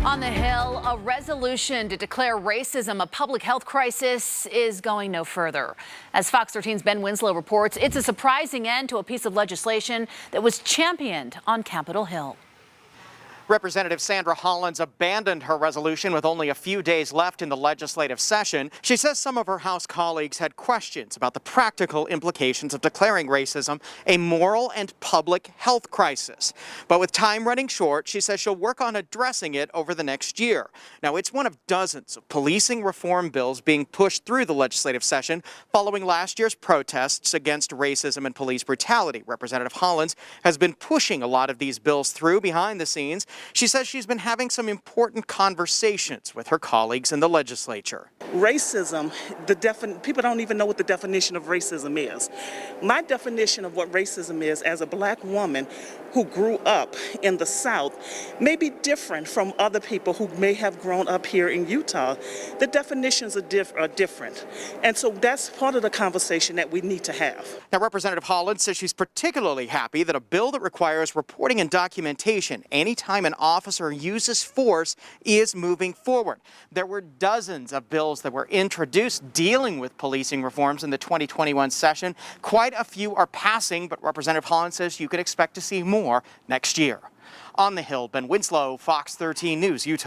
On the Hill, a resolution to declare racism a public health crisis is going no further. As Fox 13's Ben Winslow reports, it's a surprising end to a piece of legislation that was championed on Capitol Hill. Representative Sandra Hollins abandoned her resolution with only a few days left in the legislative session. She says some of her House colleagues had questions about the practical implications of declaring racism a moral and public health crisis. But with time running short, she says she'll work on addressing it over the next year. Now, it's one of dozens of policing reform bills being pushed through the legislative session following last year's protests against racism and police brutality. Representative Hollins has been pushing a lot of these bills through behind the scenes. She says she's been having some important conversations with her colleagues in the legislature. Racism, people don't even know what the definition of racism is. My definition of what racism is as a black woman who grew up in the South may be different from other people who may have grown up here in Utah. The definitions are different. And so that's part of the conversation that we need to have. Now, Representative Hollins says she's particularly happy that a bill that requires reporting and documentation anytime an officer uses force is moving forward. There were dozens of bills that were introduced dealing with policing reforms in the 2021 session. Quite a few are passing, but Representative Hollins says you can expect to see more next year. On the Hill, Ben Winslow, Fox 13 News, Utah.